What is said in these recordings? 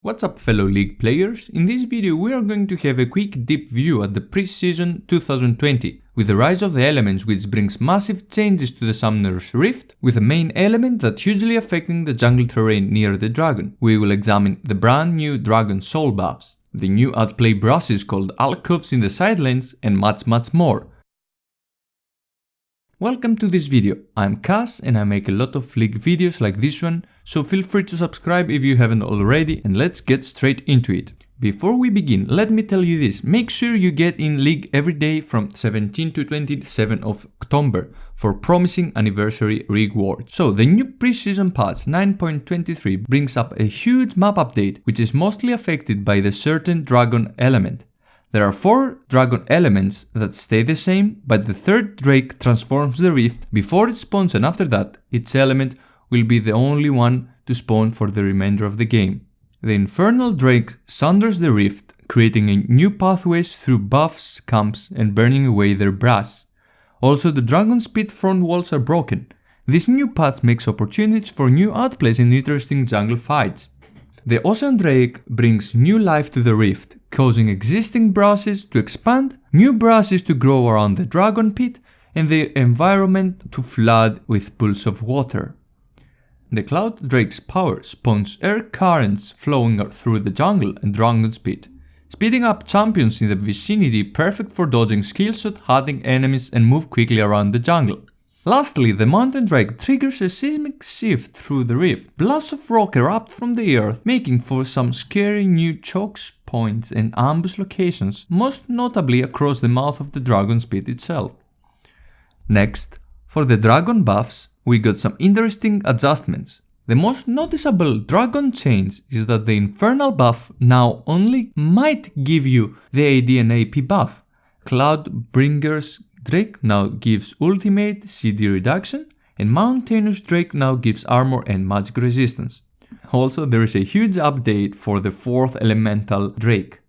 What's up fellow League players? In this video we are going to have a quick deep view at the Preseason 2020 with the rise of the elements, which brings massive changes to the Summoner's Rift, with the main element that hugely affecting the jungle terrain near the dragon. We will examine the brand new dragon soul buffs, the new outplay brushes called alcoves in the side lanes, and much more. Welcome to this video, I'm Cass and I make a lot of League videos like this one, so feel free to subscribe if you haven't already, and let's get straight into it. Before we begin, let me tell you this, make sure you get in League every day from 17 to 27 of October for promising anniversary rewards. So the new Preseason patch 9.23 brings up a huge map update which is mostly affected by the certain dragon element. There are 4 dragon elements that stay the same, but the third drake transforms the rift before it spawns, and after that, its element will be the only one to spawn for the remainder of the game. The infernal drake sunders the rift, creating a new pathways through buffs, camps, and burning away their brass. Also, the dragon's pit front walls are broken. This new path makes opportunities for new outplays and interesting jungle fights. The Ocean Drake brings new life to the rift, causing existing brasses to expand, new brasses to grow around the dragon pit, and the environment to flood with pools of water. The Cloud Drake's power spawns air currents flowing through the jungle and dragon's pit, speeding up champions in the vicinity, perfect for dodging skillshot, hunting enemies, and move quickly around the jungle. Lastly, the Mountain Drake triggers a seismic shift through the rift. Blast of rock erupt from the earth, making for some scary new chokes, points and ambush locations, most notably across the mouth of the dragon's pit itself. Next, for the dragon buffs, we got some interesting adjustments. The most noticeable dragon change is that the infernal buff now only might give you the AD and AP buff. Cloudbringer's Drake now gives ultimate CD reduction, and Mountainous Drake now gives armor and magic resistance. Also, there is a huge update for the 4th elemental Drake.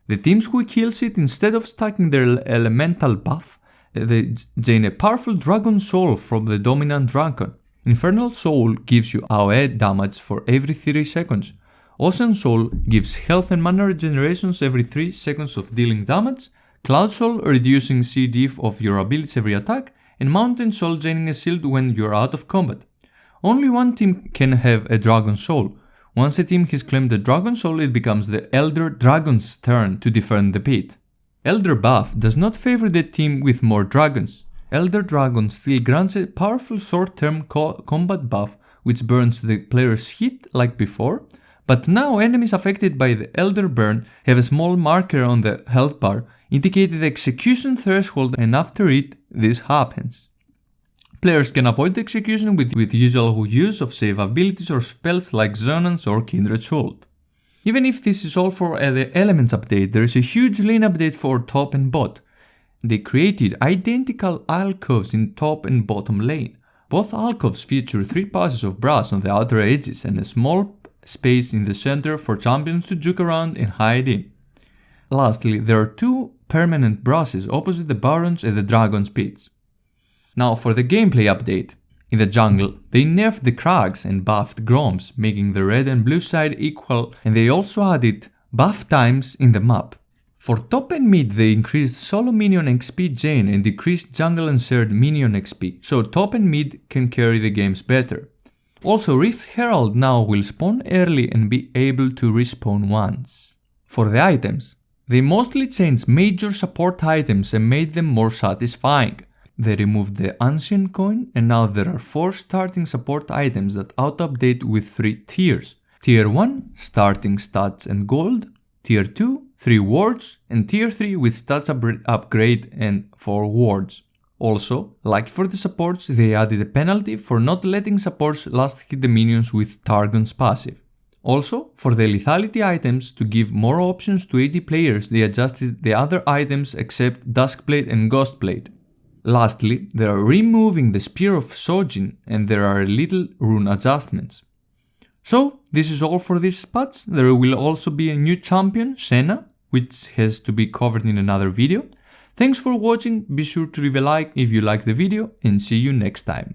The teams who kills it, instead of stacking their elemental buff, they gain a powerful dragon soul from the dominant dragon. Infernal Soul gives you AoE damage for every 3 seconds. Ocean Soul gives health and mana regenerations every 3 seconds of dealing damage. Cloud Soul reducing CD of your abilities every attack, and Mountain Soul gaining a shield when you are out of combat. Only one team can have a Dragon Soul. Once a team has claimed the Dragon Soul, it becomes the Elder Dragon's turn to defend the pit. Elder buff does not favor the team with more dragons. Elder Dragon still grants a powerful short-term combat buff which burns the player's hit like before, but now enemies affected by the Elder Burn have a small marker on the health bar indicating the execution threshold, and after it, this happens. Players can avoid the execution with usual use of save abilities or spells like Zonance or Kindred Ult. Even if this is all for the Elements update, there is a huge lane update for top and bot. They created identical alcoves in top and bottom lane. Both alcoves feature 3 passes of brass on the outer edges and a small space in the center for champions to juke around and hide in. Lastly, there are 2 permanent brasses opposite the barons and the dragon's pits. Now for the gameplay update. In the jungle, they nerfed the crags and buffed Groms, making the red and blue side equal, and they also added buff times in the map. For top and mid, they increased solo minion XP gain and decreased jungle and shared minion XP, so top and mid can carry the games better. Also, Rift Herald now will spawn early and be able to respawn once. For the items, they mostly changed major support items and made them more satisfying. They removed the Ancient Coin, and now there are 4 starting support items that auto-update with 3 tiers. Tier 1, starting stats and gold. Tier 2, 3 wards. And Tier 3 with stats upgrade and 4 wards. Also, like for the supports, they added a penalty for not letting supports last hit the minions with Targon's passive. Also, for the lethality items, to give more options to AD players, they adjusted the other items except Duskblade and Ghostblade. Lastly, they are removing the Spear of Sojin, and there are little rune adjustments. So, this is all for this patch. There will also be a new champion, Senna, which has to be covered in another video. Thanks for watching, be sure to leave a like if you liked the video, and see you next time.